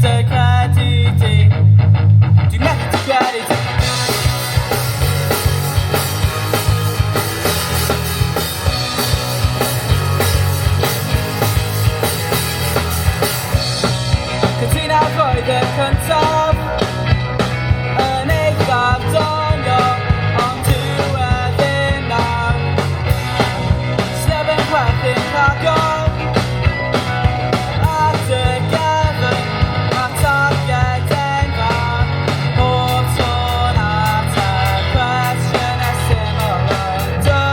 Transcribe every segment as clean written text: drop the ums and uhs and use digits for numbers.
dy credu di. Dwi'n methu dy credu di. Cytunodd roedd y cyntaf yn eithaf donio, ond diweddyn nawr. Sneb yn chwerthu'n rhagor at y gefn, mae'r targed enfawr. Bob sôn at y cwestiynau syml yn dy.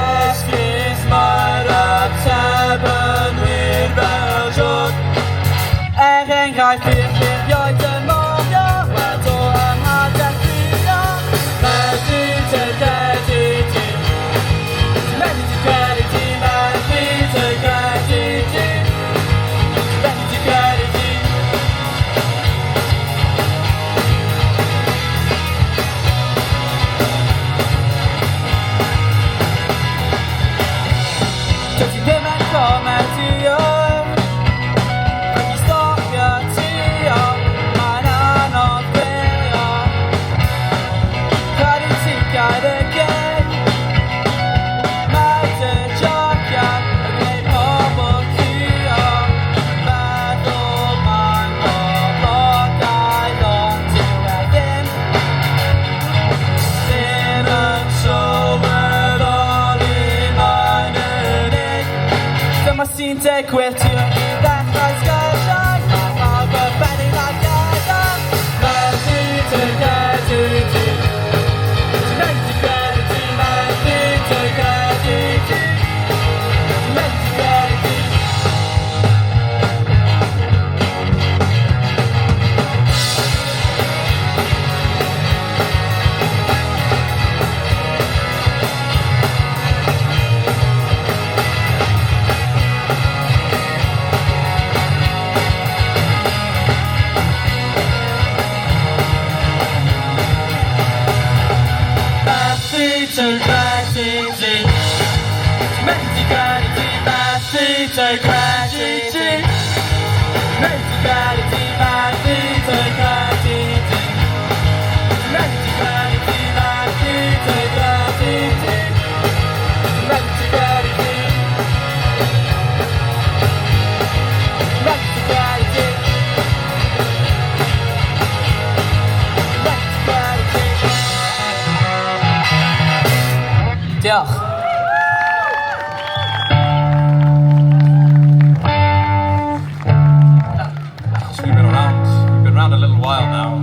Esgus mae'r atebynwyr fel jod. Enghraifft ffurfioedd yn mofio, wedo ym mhadau ffrio. Methu dy credu di. Methu dy credu di, methu dy credu di. Methu dy credu di. Does ti ddim yn comediwr? Sy'n digwydd ti'n ddechrau sgyrsiau, mae pawb yn benni na gadael. Methu dy credu di. Methu dy credu di, methu dy credu di. Methu dy credu di. Methu dy credu di. Methu dy credu di, methu dy credu di. Methu dy credu di, methu dy credu di. Methu dy credu di, methu dy credu di. Methu dy credu di. Methu dy credu di. Diolch. We've been around a little while now.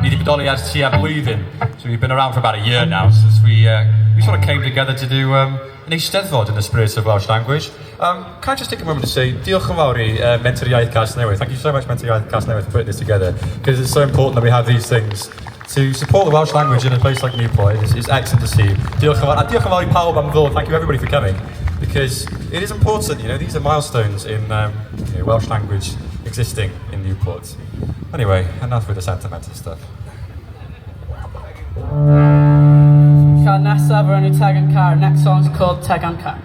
Ni 'di bodoli ers tua blwyddyn, so we've been around for about a year now since we sort of came together to do an eisteddfod in the spirit of Welsh language. Can I just take a moment to say diolch yn fawr I Mentor Iaith Cas Newydd. Thank you so much, Mentor Iaith Cas Newydd, for putting this together, because it's so important that we have these things to support the Welsh language in a place like Newport. It's excellent to see. Diolch yn fawr. A diolch yn fawr I pawb am ddod. Thank you everybody for coming, because it is important, these are milestones in Welsh language existing in Newport. Anyway, enough with the sentimental stuff. Llawn nesaf o'r enw Teg yn Car. Next song's called Teg yn Car.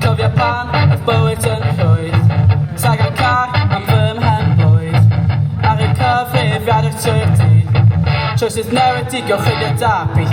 Cofio pan oedd bywyd yn rhwydd, Teg yn Car am fy mhenblwydd. Ar y cyfrifiad o'r trwy'r dydd, choices newid digwch i gydabu.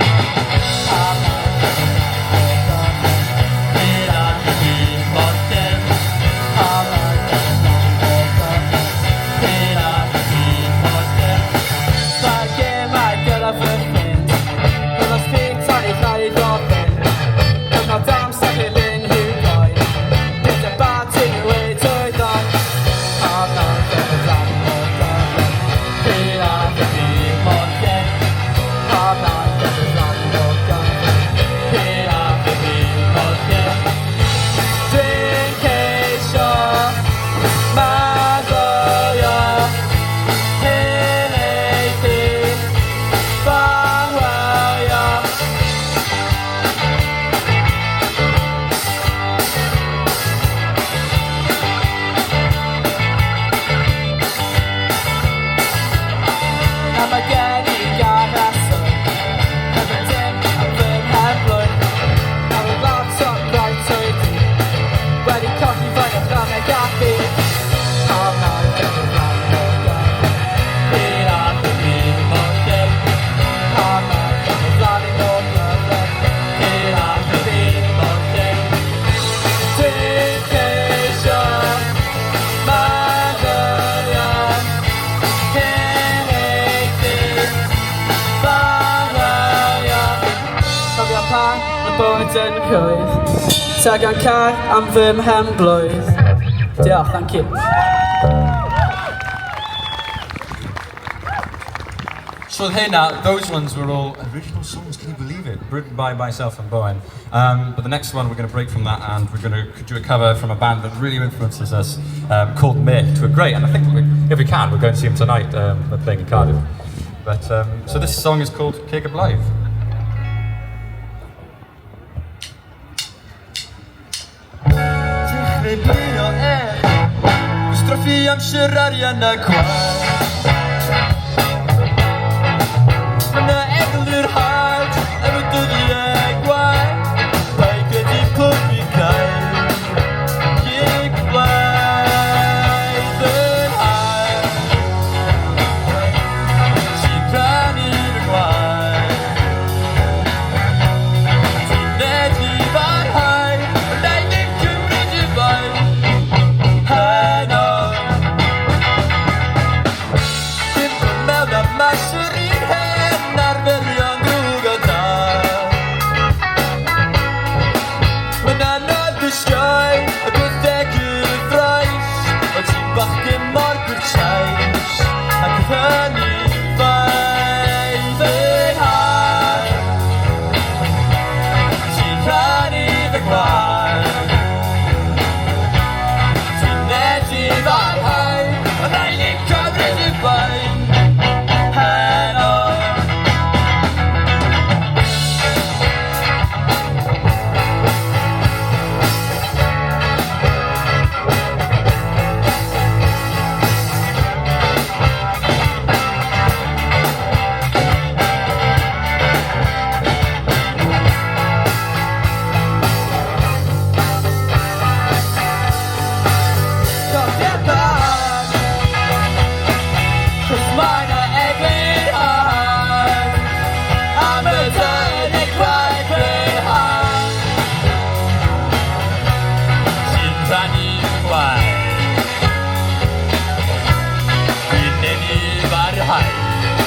bwyd yn cwydd, tag yn car am fy mhen blwydd. Diolch, thank you. So hynna, those ones were all original songs, can you believe it? Written by myself and Bowen. But the next one, we're going to break from that and we're going to do a cover from a band that really influences us, called Myth, who are great. And I think if we can, we're going to see them tonight. They're playing in Cardiff. But, so this song is called Cake of Life.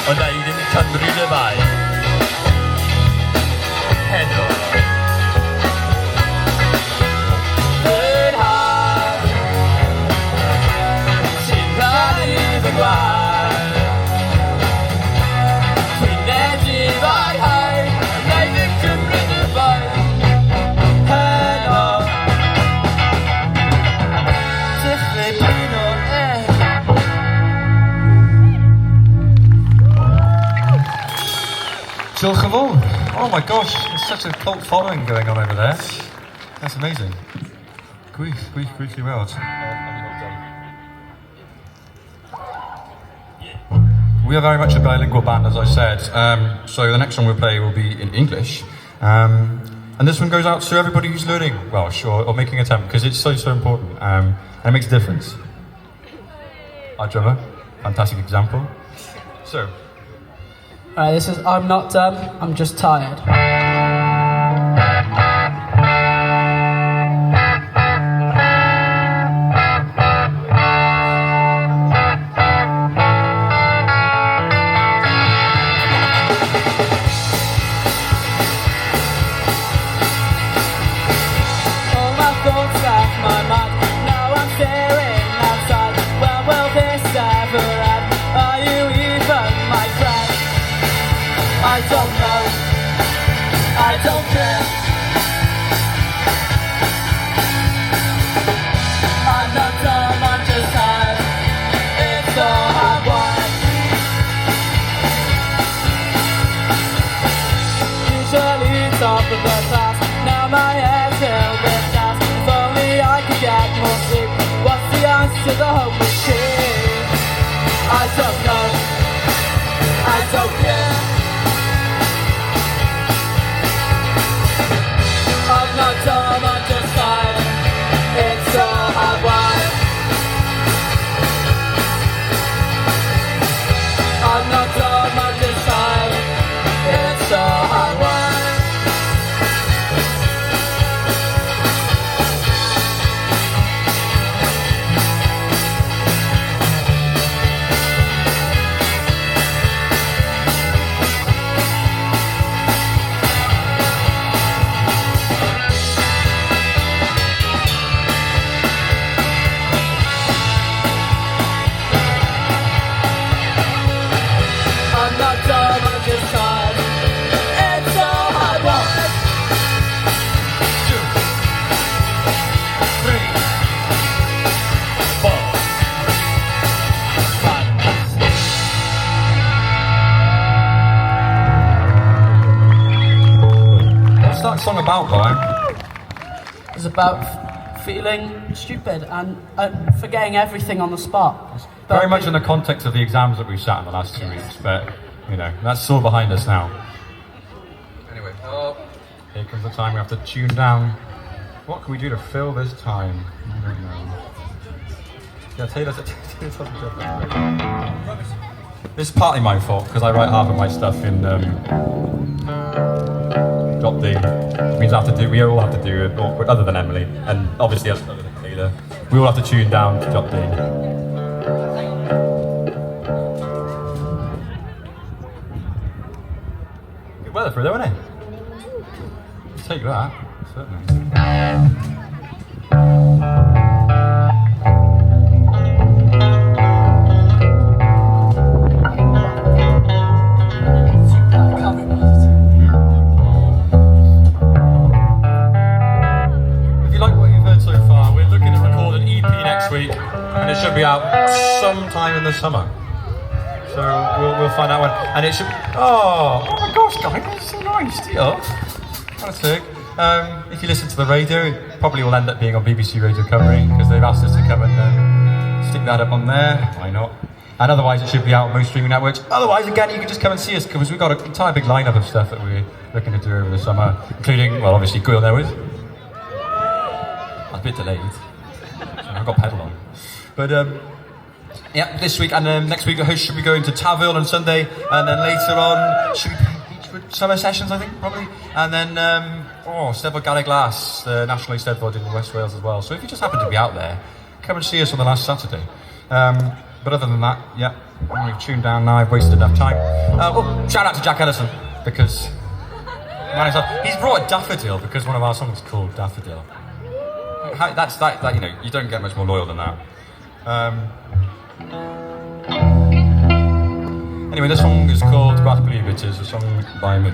Ond ei ddim cymryd y bai. Heno. Yn haf, sy'n rhannu fy gwael. Dwi'n edrych ar hael, ond ei ddim cymryd y bai. Heno. Dechrau blino Diolch yn fawr. Oh my gosh, there's such a cult following going on over there. That's amazing. Gwych i weld. We are very much a bilingual band, as I said. So the next song we'll play will be in English. And this one goes out to everybody who's learning Welsh or making an attempt, because it's so important. And it makes a difference. Our drummer, fantastic example. So, Alright, this is I'm Not Done, I'm Just Tired. All my thoughts left my mind, now I'm staring outside. When will this ever end? Are you even my friend? I don't know. about, Brian? It's about feeling stupid and forgetting everything on the spot. Very much in the context of the exams that we've sat in the last 2 weeks, but, you know, that's all behind us now. Anyway, here comes the time we have to tune down. What can we do to fill this time? I don't know. Yeah, Taylor's something different. This is partly my fault, because I write half of my stuff in drop D. It means we all have to do it, other than Emily, and obviously other than Taylor. We all have to tune down to drop D. Good weather for it, though, isn't it? Let's take that, certainly. And it should be out sometime in the summer. So we'll find out when. And it should. Oh my gosh, guys, that's so nice. Deal. That's sick. If you listen to the radio, it probably will end up being on BBC Radio Cymru because they've asked us to come and stick that up on there. Why not? And otherwise, it should be out on most streaming networks. Otherwise, again, you can just come and see us because we've got an entire big lineup of stuff that we're looking to do over the summer, including, well, obviously, Gŵyl Newydd. I was a bit delayed. I've got pedal on. But yeah, this week and next week the host should be going to Tafwyl on Sunday, and then later on should be Beachwood summer sessions, I think, probably. And then Steddfod Garreg Glas, the National Eisteddfod in West Wales as well. So if you just happen to be out there, come and see us on the last Saturday. But other than that, yeah, we've tuned down now. I've wasted enough time. Shout out to Jack Ellison because he's brought a daffodil because one of our songs is called Daffodil. That's you know, you don't get much more loyal than that. Anyway, this song is called Gwall Newydd. It is a song by me.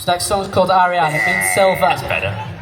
This next song's called Ariane. It means silver. That's better.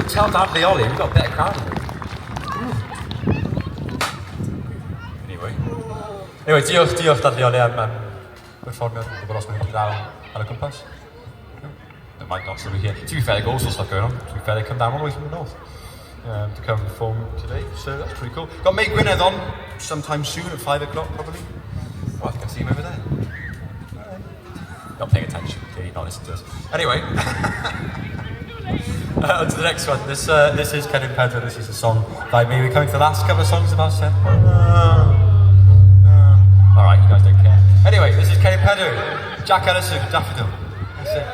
Tell to have the Ollie, we've got a better crowd. Anyway, diolch dadli Ollie am perfformio, gwybod os mae'n mynd draw ar y cwmpas. It might not still be here. To be fair, they've got all sorts of stuff going on. To be fair, they come down all the way from the north to come perform today, so that's pretty cool. Got Mate Gwynedd on sometime soon at 5 o'clock probably. Oh, I think I see him over there. Not paying attention, okay, not listening to us. Anyway. On to the next one. This is Ken and Pedro. This is a song by me. We're coming to the last couple of songs about Seth. Alright, you guys don't care. Anyway, this is Ken and Pedro. Jack Ellison, Daffodil. That's it.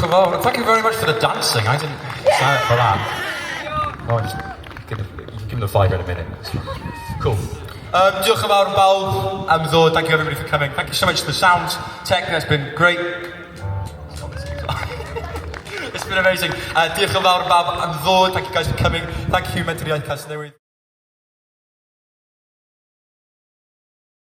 yn fawr. Thank you very much for the dancing. I didn't sign up for that. Oh, just give him the fiver in a minute. Cool. Diolch yn fawr yn bawb am ddod. Thank you everybody for coming. Thank you so much for the sound tech. That's been great. It's been amazing. Diolch yn fawr yn bawb am ddod. Thank you guys for coming. Thank you, Mentor Iaith Cas Newydd.